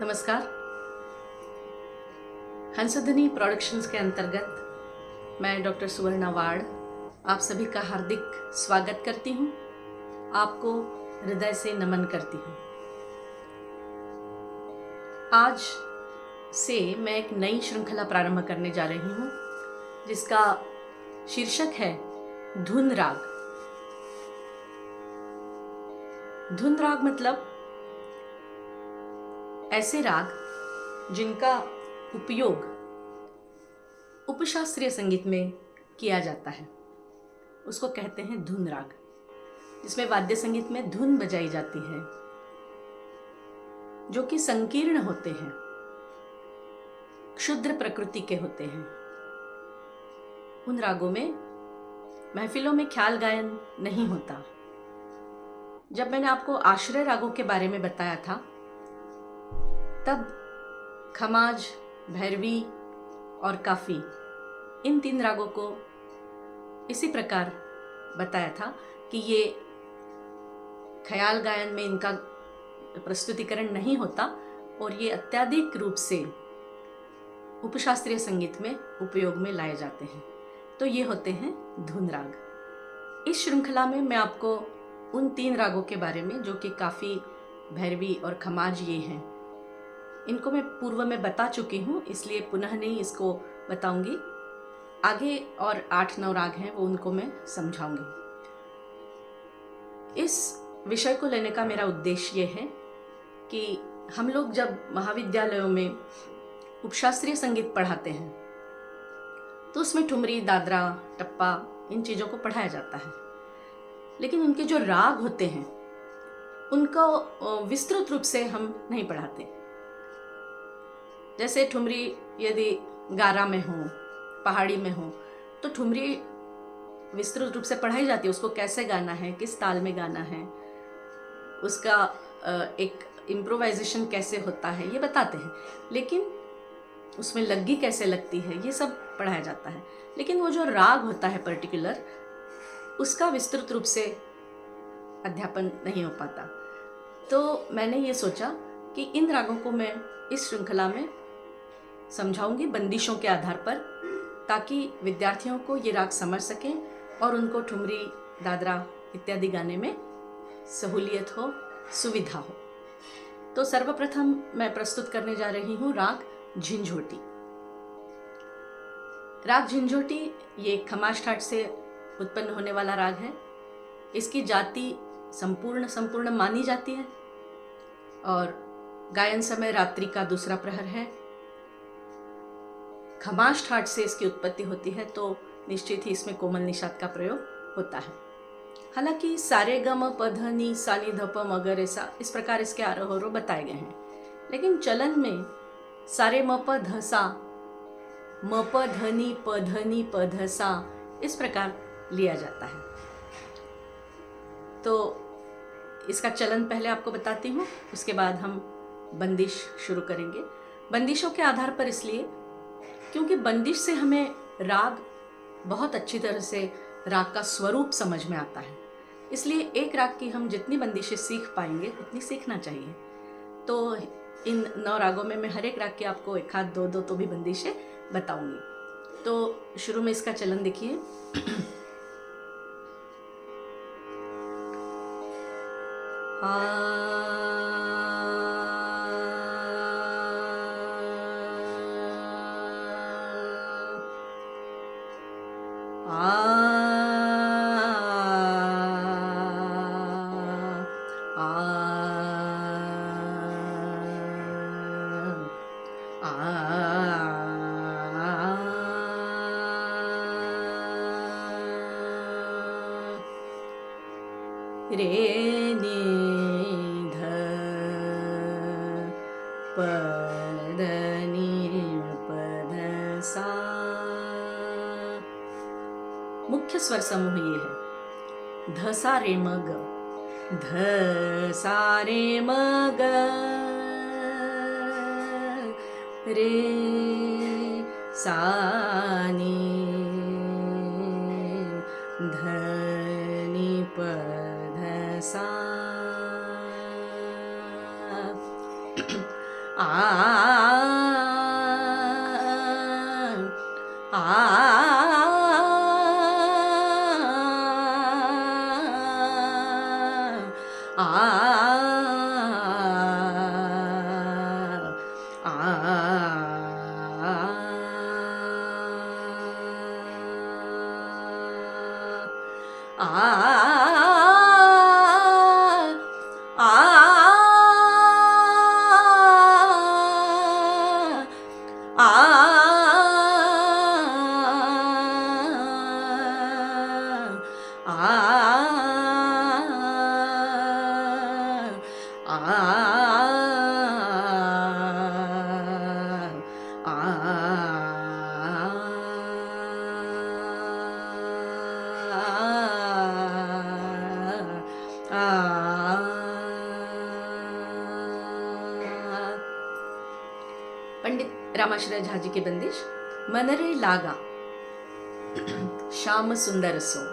नमस्कार। हंसध्वनि प्रोडक्शंस के अंतर्गत मैं डॉक्टर सुवर्णा वाड़ आप सभी का हार्दिक स्वागत करती हूँ। आपको हृदय से नमन करती हूँ। आज से मैं एक नई श्रृंखला प्रारंभ करने जा रही हूँ जिसका शीर्षक है धुन राग। धुन राग मतलब ऐसे राग जिनका उपयोग उपशास्त्रीय संगीत में किया जाता है, उसको कहते हैं धुन राग, जिसमें वाद्य संगीत में धुन बजाई जाती है जो कि संकीर्ण होते हैं, क्षुद्र प्रकृति के होते हैं। उन रागों में महफिलों में ख्याल गायन नहीं होता। जब मैंने आपको आश्रय रागों के बारे में बताया था तब खमाज, भैरवी और काफी, इन 3 रागों को इसी प्रकार बताया था कि ये ख्याल गायन में इनका प्रस्तुतिकरण नहीं होता और ये अत्यधिक रूप से उपशास्त्रीय संगीत में उपयोग में लाए जाते हैं। तो ये होते हैं धुन राग। इस श्रृंखला में मैं आपको उन 3 रागों के बारे में, जो कि काफी, भैरवी और खमाज ये हैं, इनको मैं पूर्व में बता चुकी हूँ, इसलिए पुनः नहीं इसको बताऊंगी। आगे और 8-9 राग हैं, वो उनको मैं समझाऊंगी। इस विषय को लेने का मेरा उद्देश्य ये है कि हम लोग जब महाविद्यालयों में उपशास्त्रीय संगीत पढ़ाते हैं तो उसमें ठुमरी, दादरा, टप्पा, इन चीज़ों को पढ़ाया जाता है, लेकिन उनके जो राग होते हैं उनको विस्तृत रूप से हम नहीं पढ़ाते। जैसे ठुमरी यदि गारा में हो, पहाड़ी में हो, तो ठुमरी विस्तृत रूप से पढ़ाई जाती है। उसको कैसे गाना है, किस ताल में गाना है, उसका एक इम्प्रोवाइजेशन कैसे होता है, ये बताते हैं, लेकिन उसमें लग्गी कैसे लगती है, ये सब पढ़ाया जाता है। लेकिन वो जो राग होता है पर्टिकुलर, उसका विस्तृत रूप से अध्यापन नहीं हो पाता। तो मैंने ये सोचा कि इन रागों को मैं इस श्रृंखला में समझाऊंगी बंदिशों के आधार पर, ताकि विद्यार्थियों को ये राग समझ सकें और उनको ठुमरी, दादरा इत्यादि गाने में सहूलियत हो, सुविधा हो। तो सर्वप्रथम मैं प्रस्तुत करने जा रही हूँ राग झिंझोटी। राग झिंझोटी ये खमाज ठाट से उत्पन्न होने वाला राग है। इसकी जाति संपूर्ण मानी जाती है और गायन समय रात्रि का दूसरा प्रहर है। खमाज ठाट से इसकी उत्पत्ति होती है, तो निश्चित ही इसमें कोमल निषाद का प्रयोग होता है। हालांकि सारे गम प ध नी सा नी ध प म ग रे सा, इस प्रकार इसके आरोह अवरोह बताए गए हैं, लेकिन चलन में सारे म प ध सा, म प ध नी प ध सा, इस प्रकार लिया जाता है। तो इसका चलन पहले आपको बताती हूँ, उसके बाद हम बंदिश शुरू करेंगे। बंदिशों के आधार पर इसलिए क्योंकि बंदिश से हमें राग बहुत अच्छी तरह से राग का स्वरूप समझ में आता है, इसलिए एक राग की हम जितनी बंदिशें सीख पाएंगे उतनी सीखना चाहिए। तो इन 9 रागों में मैं हर एक राग की आपको 1-2 2 तो भी बंदिशें बताऊंगी। तो शुरू में इसका चलन देखिए। रे नी ध प ध नी प ध सा। मुख्य स्वर समूह ये है ध सा रे म ग, ध सा रे म ग, रे सा नी, ध नी प ध सा। आ आ पंडित रामाश्रय झा जी की बंदिश। मनरे लागा श्याम सुंदर सो।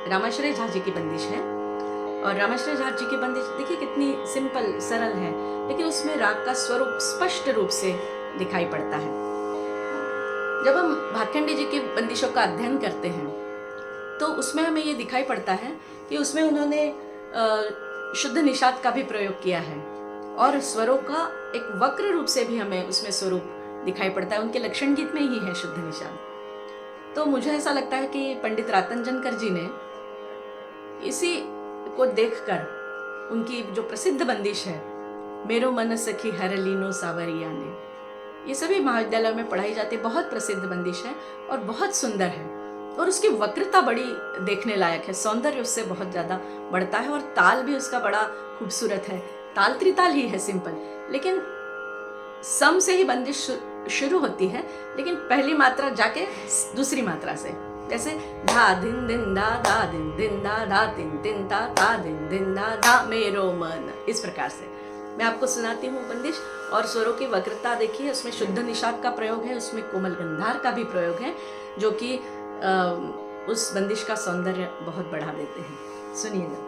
रामाश्रय झा जी की बंदिश है। और रामाश्रय झा जी की बंदिश देखिए कितनी सिंपल सरल है, लेकिन उसमें राग का स्वरूप स्पष्ट रूप से दिखाई पड़ता है। जब हम भातखंडे जी की बंदिशों का अध्ययन करते हैं तो उसमें हमें ये दिखाई पड़ता है कि उसमें उन्होंने शुद्ध निषाद का भी प्रयोग किया है और स्वरों का एक वक्र रूप से भी हमें उसमें स्वरूप दिखाई पड़ता है। उनके लक्षण गीत में ही है शुद्ध निषाद। तो मुझे ऐसा लगता है कि पंडित रातंजनकर जी ने इसी को देखकर उनकी जो प्रसिद्ध बंदिश है मेरो मन सखी हर लीनो सावरिया ने, ये सभी महाविद्यालयों में पढ़ाई जाती है, बहुत प्रसिद्ध बंदिश है और बहुत सुंदर है और उसकी वक्रता बड़ी देखने लायक है, सौंदर्य उससे बहुत ज़्यादा बढ़ता है और ताल भी उसका बड़ा खूबसूरत है। ताल त्रिताल ही है सिंपल, लेकिन सम से ही बंदिश शुरू होती है, लेकिन पहली मात्रा जाके दूसरी मात्रा से, जैसे धा दिन दिन दा दिन दिन दा तिन तिन ता दिन दिन दा मेरो मन, इस प्रकार से मैं आपको सुनाती हूँ बंदिश। और स्वरों की वक्रता देखिए, उसमें शुद्ध निषाद का प्रयोग है, उसमें कोमल गंधार का भी प्रयोग है, जो कि उस बंदिश का सौंदर्य बहुत बढ़ा देते हैं। सुनिएगा।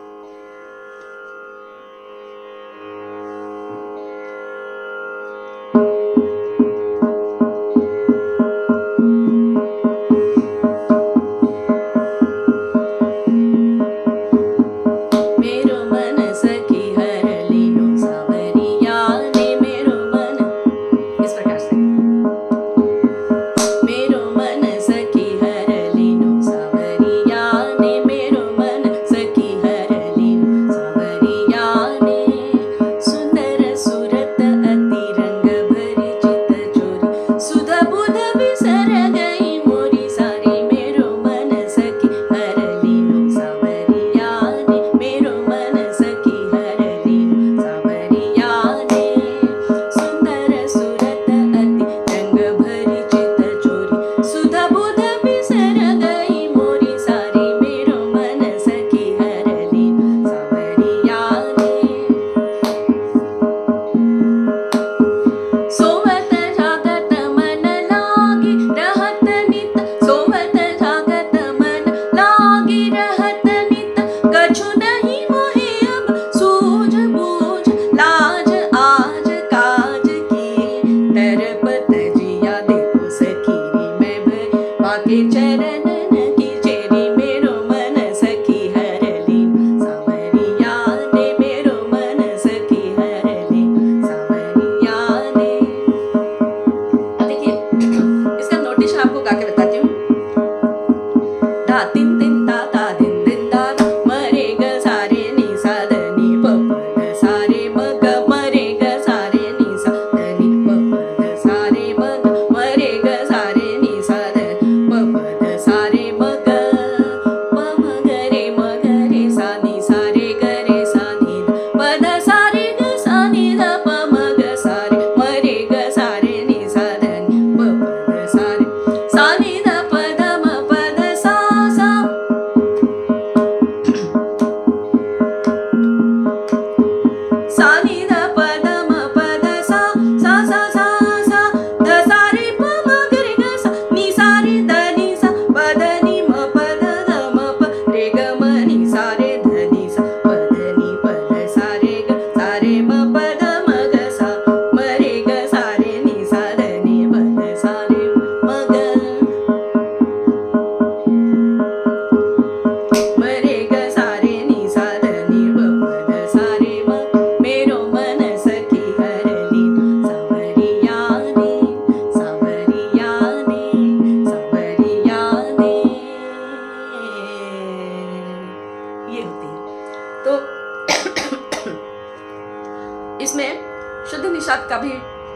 का भी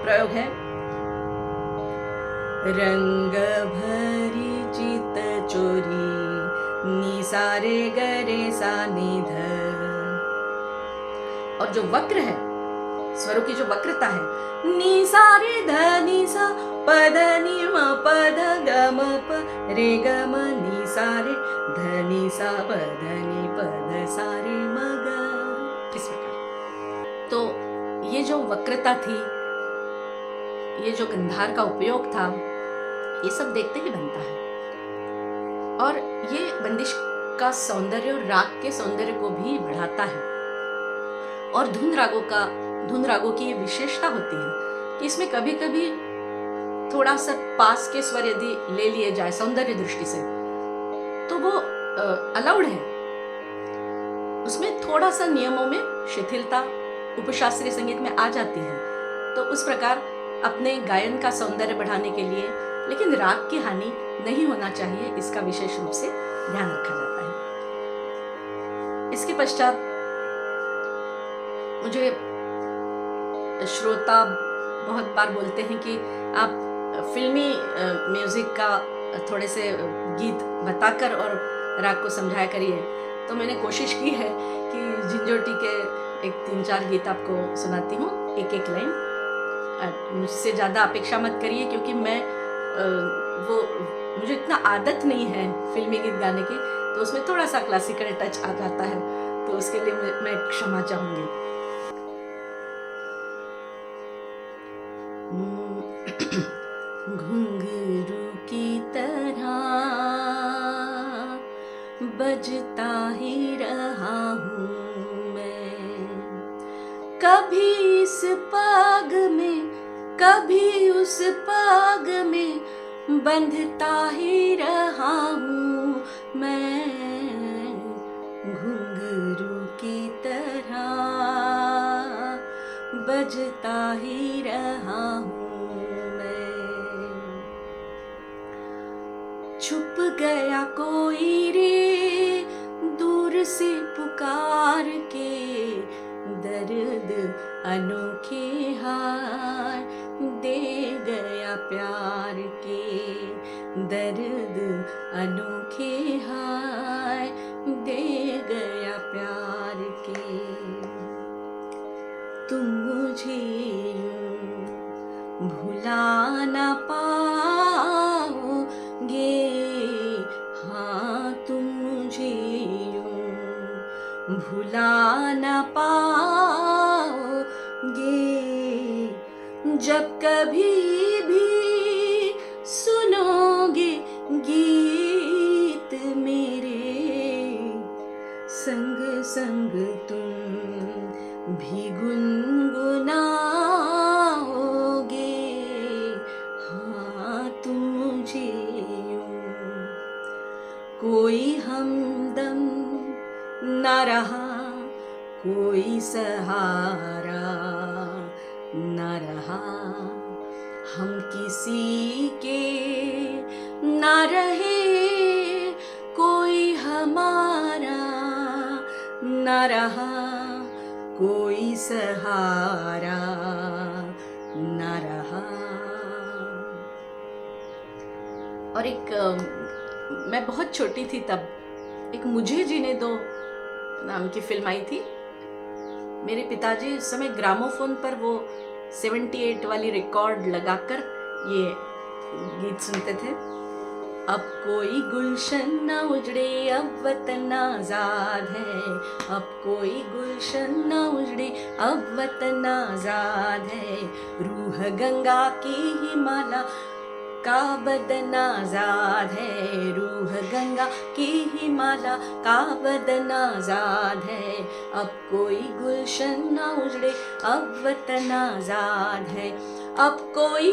प्रयोग है। रंग भरी चित चोरी निसारे गरे सा निध। और जो वक्र है, स्वरों की जो वक्रता है, नी सा रे ध नी सा पद नी म पद ग म प रे ग म नी सा रे ध नी सा पद नी पद सा रे म ग। इस प्रकार तो ये जो वक्रता थी, ये जो गंधार का उपयोग था, ये सब देखते ही बनता है। और ये बंदिश का सौंदर्य और राग के सौंदर्य को भी बढ़ाता है। और धुन रागों की ये विशेषता होती है कि इसमें कभी कभी थोड़ा सा पास के स्वर यदि ले लिए जाए सौंदर्य दृष्टि से तो वो अलाउड है। उसमें थोड़ा सा नियमों में शिथिलता उपशास्त्रीय संगीत में आ जाती है। तो उस प्रकार अपने गायन का सौंदर्य बढ़ाने के लिए लेकिन राग की हानि नहीं होना चाहिए, इसका विशेष रूप से ध्यान रखा जाता है। इसके पश्चात मुझे श्रोता बहुत बार बोलते हैं कि आप फिल्मी म्यूजिक का थोड़े से गीत बताकर और राग को समझाया करिए। तो मैंने कोशिश की है कि झिंझोटी के एक 3-4 गीत आपको सुनाती हूँ, एक एक लाइन। मुझसे ज़्यादा अपेक्षा मत करिए क्योंकि मैं मुझे इतना आदत नहीं है फिल्मी गीत गाने की, तो उसमें थोड़ा सा क्लासिकल टच आ जाता है, तो उसके लिए मैं क्षमा चाहूँगी। घुंघरू की तरह बजता ही रहा हूँ मैं, कभी इस पाग में कभी उस पाग में बंधता ही रहा हूँ मैं। घुंघरू की तरह बजता ही रहा हूँ मैं। छुप गया कोई रे दूर से पुकार के, दर्द अनोखे हार दे गया प्यार के, दर्द अनोखे हार दे गया प्यार के। तुम मुझे यूं भुला ना पाओगे, हाँ तुम मुझे यूं भुला ना पाओगे। जब कभी भी सुनोगे गीत मेरे, संग संग तुम भी गुनगुनाओगे, हाँ तुम मुझे यूं। कोई हमदम न रहा, कोई सहारा न रहा, हम किसी के न रहे, कोई हमारा न रहा, कोई सहारा न रहा। और मैं बहुत छोटी थी तब एक मुझे जीने दो नाम की फिल्म आई थी। मेरे पिताजी उस समय ग्रामोफोन पर वो 78 वाली रिकॉर्ड लगाकर ये गीत सुनते थे। अब कोई गुलशन न उजड़े, अब वतन आजाद है, अब कोई गुलशन न उजड़े, अब वतन आजाद है। रूह गंगा की ही माला का बदन आजाद है, रूह गंगा की ही माला का बदन आजाद है। अब कोई गुलशन न उजड़े, अब वतन आजाद है, अब कोई